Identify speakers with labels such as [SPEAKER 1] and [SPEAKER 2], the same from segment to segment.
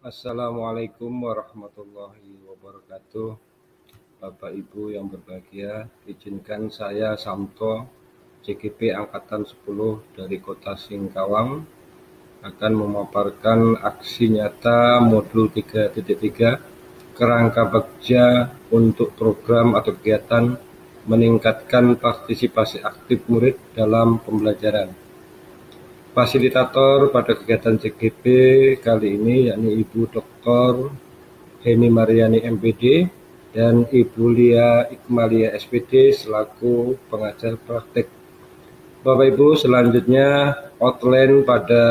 [SPEAKER 1] Assalamualaikum warahmatullahi wabarakatuh. Bapak Ibu yang berbahagia, izinkan saya Samto, CGP Angkatan 10 dari Kota Singkawang akan memaparkan aksi nyata modul 3.3 kerangka bagja untuk program atau kegiatan meningkatkan partisipasi aktif murid dalam pembelajaran. Fasilitator pada kegiatan CGP kali ini yakni Ibu Dr. Heni Mariani MPD dan Ibu Lia Ikmalia SPD selaku pengajar praktek. Bapak Ibu, selanjutnya outline pada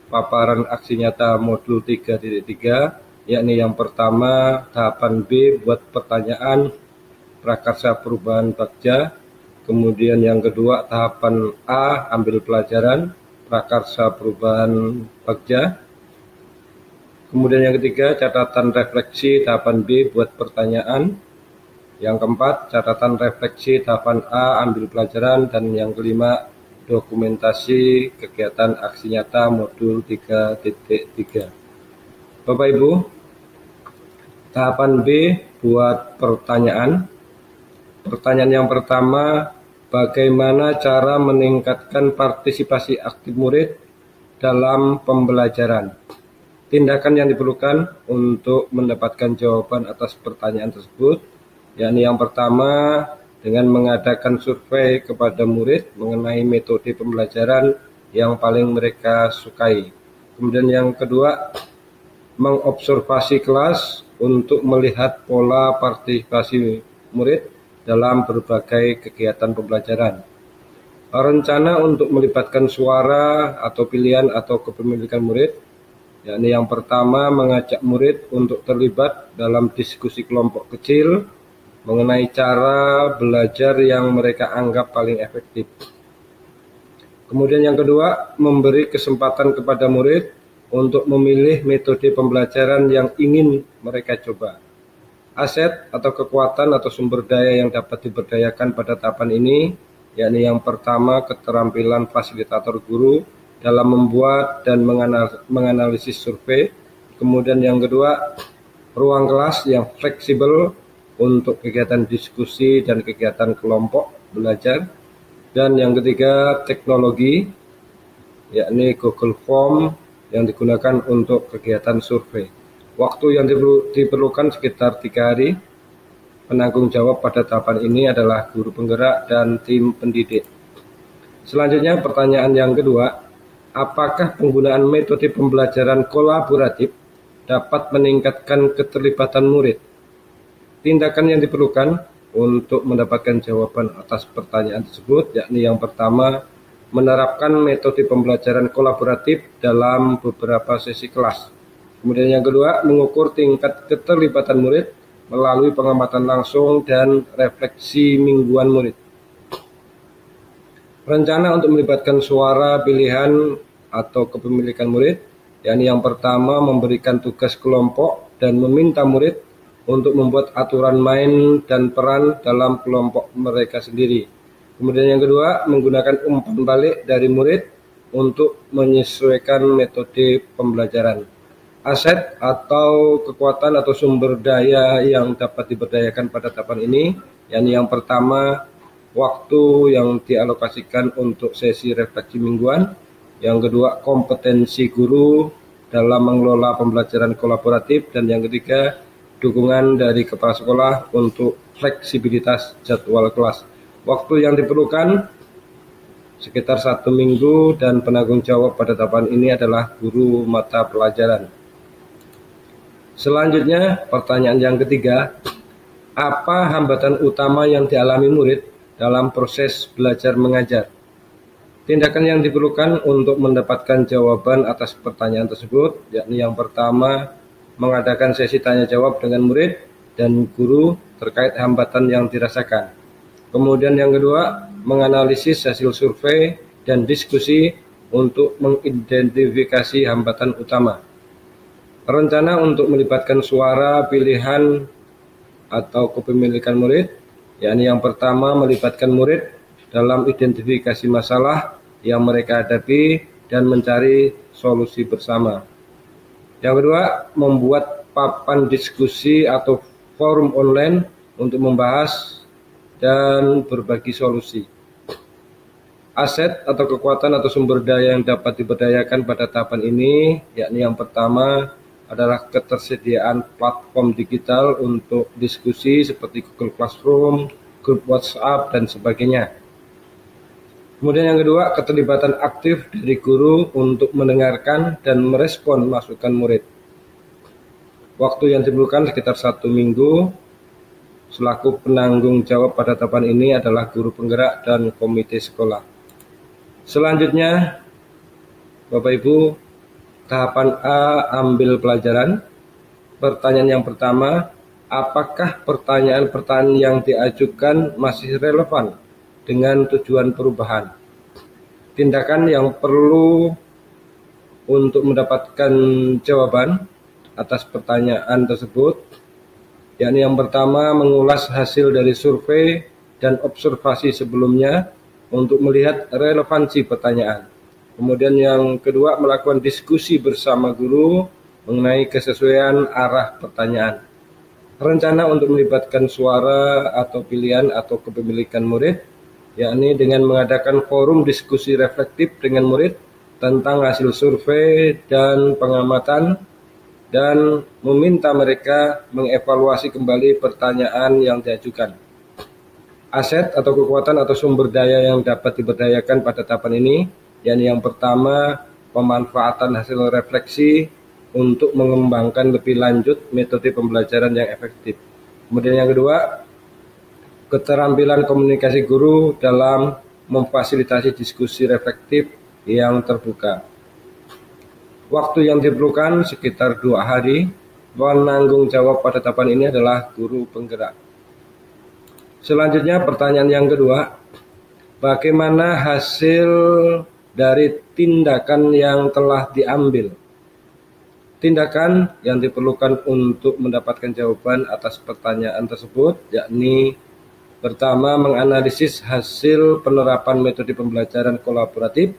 [SPEAKER 1] paparan aksi nyata modul 3.3 yakni yang pertama tahapan B buat pertanyaan prakarsa perubahan bagja. Kemudian yang kedua tahapan A ambil pelajaran prakarsa perubahan bagja. Kemudian yang ketiga catatan refleksi tahapan B buat pertanyaan. Yang keempat catatan refleksi tahapan A ambil pelajaran. Dan yang kelima dokumentasi kegiatan aksi nyata modul 3.3. Bapak Ibu, tahapan B buat pertanyaan. Pertanyaan yang pertama, bagaimana cara meningkatkan partisipasi aktif murid dalam pembelajaran? Tindakan yang diperlukan untuk mendapatkan jawaban atas pertanyaan tersebut, yakni yang pertama dengan mengadakan survei kepada murid mengenai metode pembelajaran yang paling mereka sukai. Kemudian yang kedua, mengobservasi kelas untuk melihat pola partisipasi murid dalam berbagai kegiatan pembelajaran. Rencana untuk melibatkan suara atau pilihan atau kepemilikan murid, yakni yang pertama mengajak murid untuk terlibat dalam diskusi kelompok kecil mengenai cara belajar yang mereka anggap paling efektif. Kemudian yang kedua, memberi kesempatan kepada murid untuk memilih metode pembelajaran yang ingin mereka coba. Aset atau kekuatan atau sumber daya yang dapat diberdayakan pada tahapan ini, yakni yang pertama keterampilan fasilitator guru dalam membuat dan menganalisis survei. Kemudian yang kedua, ruang kelas yang fleksibel untuk kegiatan diskusi dan kegiatan kelompok belajar. Dan yang ketiga, teknologi, yakni Google Form yang digunakan untuk kegiatan survei. Waktu yang diperlukan sekitar 3 hari. Penanggung jawab pada tahapan ini adalah guru penggerak dan tim pendidik. Selanjutnya pertanyaan yang kedua, apakah penggunaan metode pembelajaran kolaboratif dapat meningkatkan keterlibatan murid? Tindakan yang diperlukan untuk mendapatkan jawaban atas pertanyaan tersebut, yakni yang pertama, menerapkan metode pembelajaran kolaboratif dalam beberapa sesi kelas. Kemudian yang kedua, mengukur tingkat keterlibatan murid melalui pengamatan langsung dan refleksi mingguan murid. Rencana untuk melibatkan suara pilihan atau kepemilikan murid, yakni yang pertama memberikan tugas kelompok dan meminta murid untuk membuat aturan main dan peran dalam kelompok mereka sendiri. Kemudian yang kedua, menggunakan umpan balik dari murid untuk menyesuaikan metode pembelajaran. Aset atau kekuatan atau sumber daya yang dapat diberdayakan pada tahapan ini, yakni yang pertama waktu yang dialokasikan untuk sesi refleksi mingguan, yang kedua kompetensi guru dalam mengelola pembelajaran kolaboratif, dan yang ketiga dukungan dari kepala sekolah untuk fleksibilitas jadwal kelas. Waktu yang diperlukan sekitar 1 minggu dan penanggung jawab pada tahapan ini adalah guru mata pelajaran. Selanjutnya pertanyaan yang ketiga, apa hambatan utama yang dialami murid dalam proses belajar mengajar? Tindakan yang diperlukan untuk mendapatkan jawaban atas pertanyaan tersebut, yakni yang pertama mengadakan sesi tanya jawab dengan murid dan guru terkait hambatan yang dirasakan. Kemudian yang kedua, menganalisis hasil survei dan diskusi untuk mengidentifikasi hambatan utama. Rencana untuk melibatkan suara pilihan atau kepemilikan murid, yakni yang pertama melibatkan murid dalam identifikasi masalah yang mereka hadapi dan mencari solusi bersama. Yang kedua, membuat papan diskusi atau forum online untuk membahas dan berbagi solusi. Aset atau kekuatan atau sumber daya yang dapat diberdayakan pada tahapan ini, yakni yang pertama adalah ketersediaan platform digital untuk diskusi seperti Google Classroom, grup WhatsApp, dan sebagainya. Kemudian yang kedua, keterlibatan aktif dari guru untuk mendengarkan dan merespon masukan murid. Waktu yang diperlukan sekitar 1 minggu. Selaku penanggung jawab pada tahapan ini adalah guru penggerak dan komite sekolah. Selanjutnya, Bapak Ibu, tahapan A, ambil pelajaran. Pertanyaan yang pertama, apakah pertanyaan-pertanyaan yang diajukan masih relevan dengan tujuan perubahan? Tindakan yang perlu untuk mendapatkan jawaban atas pertanyaan tersebut, yakni yang pertama, mengulas hasil dari survei dan observasi sebelumnya untuk melihat relevansi pertanyaan. Kemudian yang kedua, melakukan diskusi bersama guru mengenai kesesuaian arah pertanyaan. Rencana untuk melibatkan suara atau pilihan atau kepemilikan murid, yakni dengan mengadakan forum diskusi reflektif dengan murid tentang hasil survei dan pengamatan, dan meminta mereka mengevaluasi kembali pertanyaan yang diajukan. Aset atau kekuatan atau sumber daya yang dapat diberdayakan pada tahapan ini, yakni yang pertama, pemanfaatan hasil refleksi untuk mengembangkan lebih lanjut metode pembelajaran yang efektif. Kemudian yang kedua, keterampilan komunikasi guru dalam memfasilitasi diskusi reflektif yang terbuka. Waktu yang diperlukan sekitar 2 hari. Penanggung jawab pada tahapan ini adalah guru penggerak. Selanjutnya, pertanyaan yang kedua, bagaimana hasil dari tindakan yang telah diambil? Tindakan yang diperlukan untuk mendapatkan jawaban atas pertanyaan tersebut, yakni pertama, menganalisis hasil penerapan metode pembelajaran kolaboratif,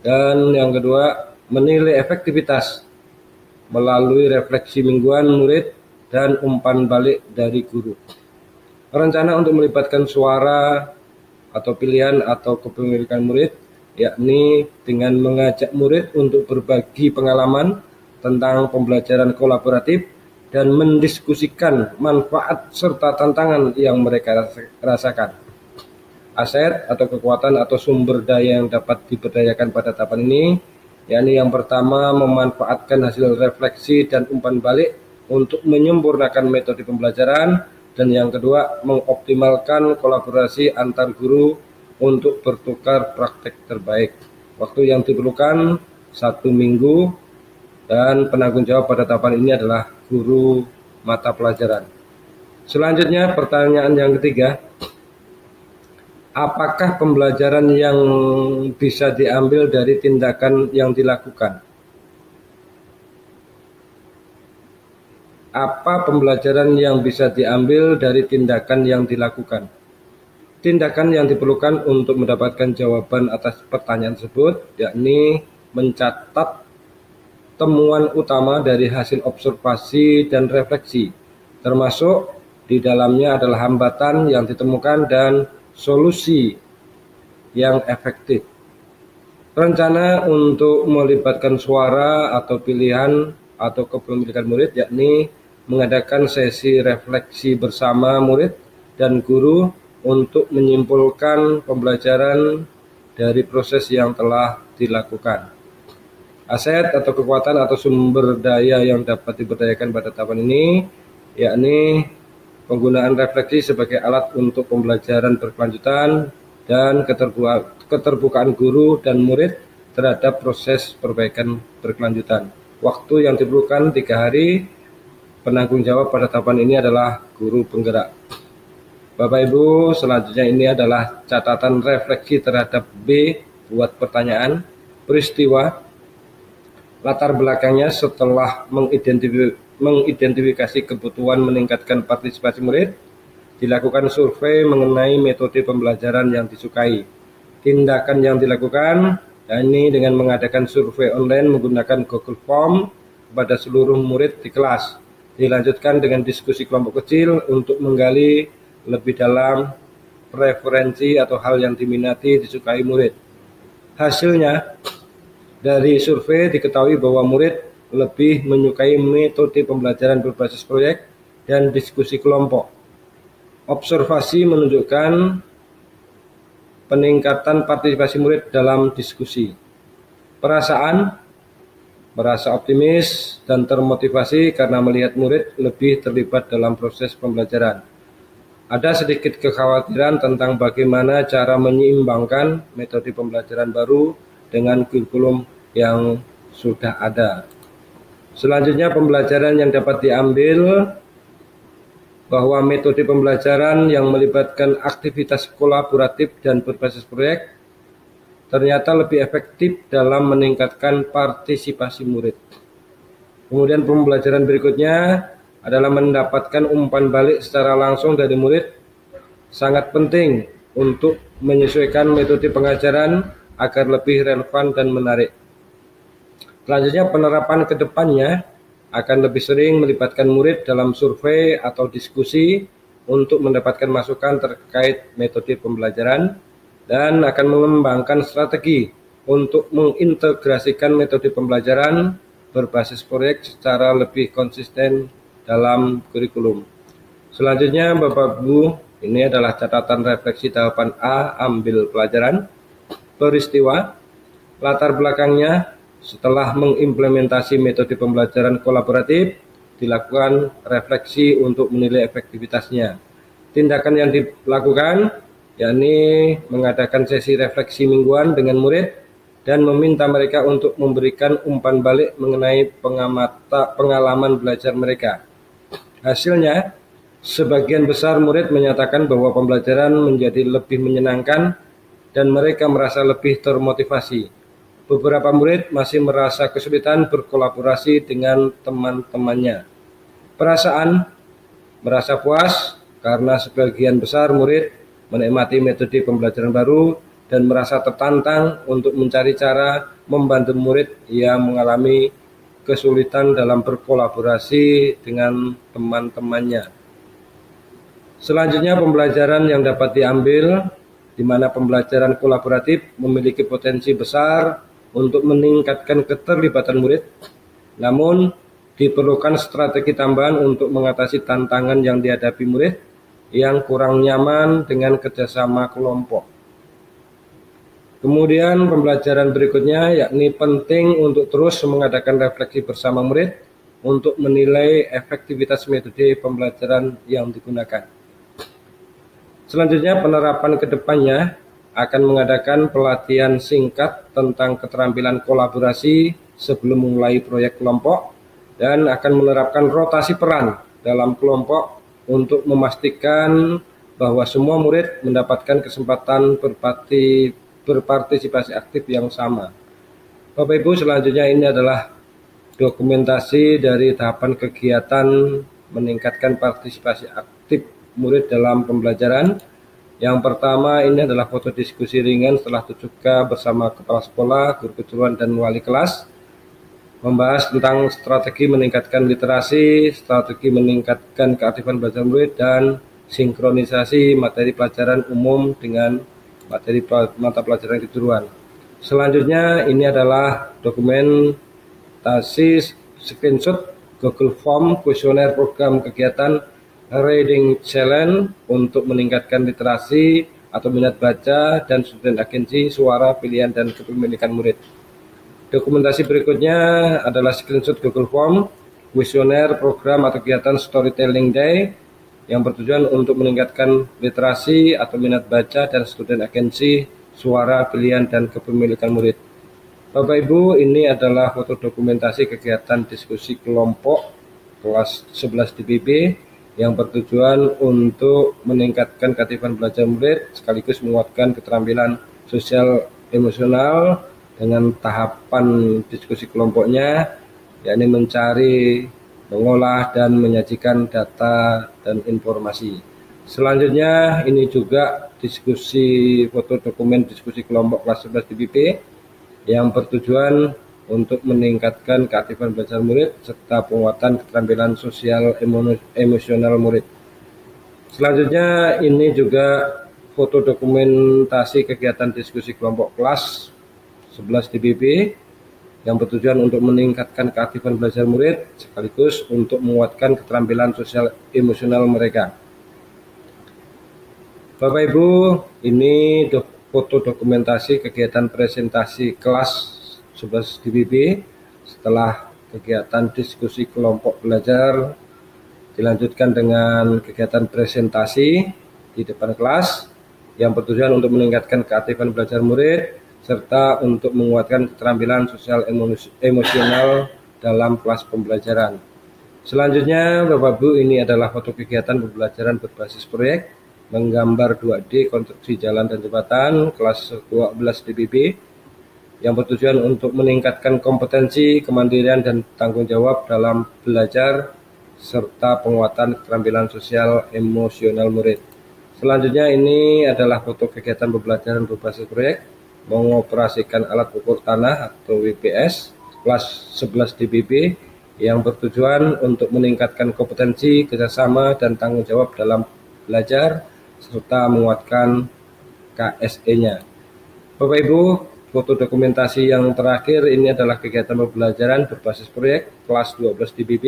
[SPEAKER 1] dan yang kedua, menilai efektivitas melalui refleksi mingguan murid dan umpan balik dari guru. Rencana untuk melibatkan suara atau pilihan atau kepemilikan murid, yakni dengan mengajak murid untuk berbagi pengalaman tentang pembelajaran kolaboratif dan mendiskusikan manfaat serta tantangan yang mereka rasakan. Aset atau kekuatan atau sumber daya yang dapat diberdayakan pada tahapan ini, yakni yang pertama, memanfaatkan hasil refleksi dan umpan balik untuk menyempurnakan metode pembelajaran, dan yang kedua, mengoptimalkan kolaborasi antar guru untuk bertukar praktek terbaik. Waktu yang diperlukan 1 minggu, dan penanggung jawab pada tahapan ini adalah guru mata pelajaran. Selanjutnya, pertanyaan yang ketiga, apakah pembelajaran yang bisa diambil dari tindakan yang dilakukan? Apa pembelajaran yang bisa diambil dari tindakan yang dilakukan? Tindakan yang diperlukan untuk mendapatkan jawaban atas pertanyaan tersebut, yakni mencatat temuan utama dari hasil observasi dan refleksi, termasuk di dalamnya adalah hambatan yang ditemukan dan solusi yang efektif. Rencana untuk melibatkan suara atau pilihan atau kepemilikan murid, yakni mengadakan sesi refleksi bersama murid dan guru untuk menyimpulkan pembelajaran dari proses yang telah dilakukan. Aset atau kekuatan atau sumber daya yang dapat diberdayakan pada tahapan ini, yakni penggunaan refleksi sebagai alat untuk pembelajaran berkelanjutan dan keterbukaan guru dan murid terhadap proses perbaikan berkelanjutan. Waktu yang diperlukan 3 hari. Penanggung jawab pada tahapan ini adalah guru penggerak. Bapak Ibu, selanjutnya ini adalah catatan refleksi terhadap B buat pertanyaan. Peristiwa latar belakangnya setelah mengidentifikasi kebutuhan meningkatkan partisipasi murid, dilakukan survei mengenai metode pembelajaran yang disukai. Tindakan yang dilakukan, ini dengan mengadakan survei online menggunakan Google Form kepada seluruh murid di kelas. Dilanjutkan dengan diskusi kelompok kecil untuk menggali lebih dalam preferensi atau hal yang diminati disukai murid. Hasilnya, dari survei diketahui bahwa murid lebih menyukai metode pembelajaran berbasis proyek dan diskusi kelompok. Observasi menunjukkan peningkatan partisipasi murid dalam diskusi. Perasaan, merasa optimis dan termotivasi karena melihat murid lebih terlibat dalam proses pembelajaran. Ada sedikit kekhawatiran tentang bagaimana cara menyeimbangkan metode pembelajaran baru dengan kurikulum yang sudah ada. Selanjutnya, pembelajaran yang dapat diambil bahwa metode pembelajaran yang melibatkan aktivitas kolaboratif dan berbasis proyek ternyata lebih efektif dalam meningkatkan partisipasi murid. Kemudian pembelajaran berikutnya adalah mendapatkan umpan balik secara langsung dari murid. Sangat penting untuk menyesuaikan metode pengajaran agar lebih relevan dan menarik. Selanjutnya, penerapan ke depannya akan lebih sering melibatkan murid dalam survei atau diskusi untuk mendapatkan masukan terkait metode pembelajaran dan akan mengembangkan strategi untuk mengintegrasikan metode pembelajaran berbasis proyek secara lebih konsisten dalam kurikulum. Selanjutnya, Bapak-Ibu, ini adalah catatan refleksi tahapan A, ambil pelajaran. Peristiwa, latar belakangnya, setelah mengimplementasi metode pembelajaran kolaboratif, dilakukan refleksi untuk menilai efektivitasnya. Tindakan yang dilakukan, yakni mengadakan sesi refleksi mingguan dengan murid dan meminta mereka untuk memberikan umpan balik mengenai pengalaman belajar mereka. Hasilnya, sebagian besar murid menyatakan bahwa pembelajaran menjadi lebih menyenangkan dan mereka merasa lebih termotivasi. Beberapa murid masih merasa kesulitan berkolaborasi dengan teman-temannya. Perasaan, merasa puas karena sebagian besar murid menikmati metode pembelajaran baru dan merasa tertantang untuk mencari cara membantu murid yang mengalami kesulitan dalam berkolaborasi dengan teman-temannya. Selanjutnya, pembelajaran yang dapat diambil, di mana pembelajaran kolaboratif memiliki potensi besar untuk meningkatkan keterlibatan murid, namun diperlukan strategi tambahan untuk mengatasi tantangan yang dihadapi murid yang kurang nyaman dengan kerjasama kelompok. Kemudian pembelajaran berikutnya yakni penting untuk terus mengadakan refleksi bersama murid untuk menilai efektivitas metode pembelajaran yang digunakan. Selanjutnya, penerapan ke depannya akan mengadakan pelatihan singkat tentang keterampilan kolaborasi sebelum memulai proyek kelompok dan akan menerapkan rotasi peran dalam kelompok untuk memastikan bahwa semua murid mendapatkan kesempatan berpartisipasi aktif yang sama. Bapak Ibu, selanjutnya ini adalah dokumentasi dari tahapan kegiatan meningkatkan partisipasi aktif murid dalam pembelajaran. Yang pertama, ini adalah foto diskusi ringan setelah 7K bersama kepala sekolah, guru kejuruan, dan wali kelas. Membahas tentang strategi meningkatkan literasi, strategi meningkatkan keaktifan belajar murid, dan sinkronisasi materi pelajaran umum dengan materi mata pelajaran kejuruan. Selanjutnya, ini adalah dokumentasi screenshot Google Form kuesioner program kegiatan Reading Challenge untuk meningkatkan literasi atau minat baca dan student agensi, suara, pilihan, dan kepemilikan murid. Dokumentasi berikutnya adalah screenshot Google Form kuesioner program atau kegiatan Storytelling Day yang bertujuan untuk meningkatkan literasi atau minat baca dan student agensi, suara, pilihan, dan kepemilikan murid. Bapak Ibu, ini adalah foto dokumentasi kegiatan diskusi kelompok kelas 11 DPB yang bertujuan untuk meningkatkan keaktifan belajar murid sekaligus menguatkan keterampilan sosial emosional dengan tahapan diskusi kelompoknya, yakni mencari, mengolah, dan menyajikan data dan informasi. Selanjutnya, ini juga diskusi foto dokumen diskusi kelompok kelas 11 DPP yang bertujuan untuk meningkatkan keaktifan belajar murid serta penguatan keterampilan sosial emosional murid. Selanjutnya ini juga foto dokumentasi kegiatan diskusi kelompok kelas 11 DBB yang bertujuan untuk meningkatkan keaktifan belajar murid sekaligus untuk menguatkan keterampilan sosial emosional mereka. Bapak Ibu, ini foto dokumentasi kegiatan presentasi kelas 11 DBB setelah kegiatan diskusi kelompok belajar dilanjutkan dengan kegiatan presentasi di depan kelas yang bertujuan untuk meningkatkan keaktifan belajar murid serta untuk menguatkan keterampilan sosial emosional dalam kelas pembelajaran. Selanjutnya, Bapak Ibu, ini adalah foto kegiatan pembelajaran berbasis proyek menggambar 2D konstruksi jalan dan jembatan kelas 12 DBB yang bertujuan untuk meningkatkan kompetensi, kemandirian, dan tanggung jawab dalam belajar serta penguatan keterampilan sosial emosional murid. Selanjutnya ini adalah foto kegiatan pembelajaran berbasis proyek mengoperasikan alat ukur tanah atau WPS kelas 11 DBB yang bertujuan untuk meningkatkan kompetensi, kerjasama, dan tanggung jawab dalam belajar serta menguatkan KSE-nya. Bapak Ibu, foto dokumentasi yang terakhir ini adalah kegiatan pembelajaran berbasis proyek kelas 12 DBB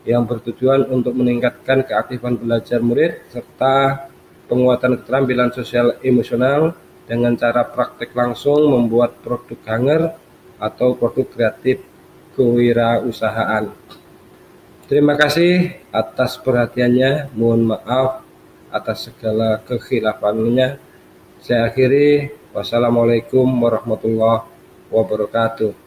[SPEAKER 1] yang bertujuan untuk meningkatkan keaktifan belajar murid serta penguatan keterampilan sosial emosional dengan cara praktek langsung membuat produk hanger atau produk kreatif kewirausahaan. Terima kasih atas perhatiannya. Mohon maaf atas segala kekhilafannya. Saya akhiri. Wassalamualaikum warahmatullahi wabarakatuh.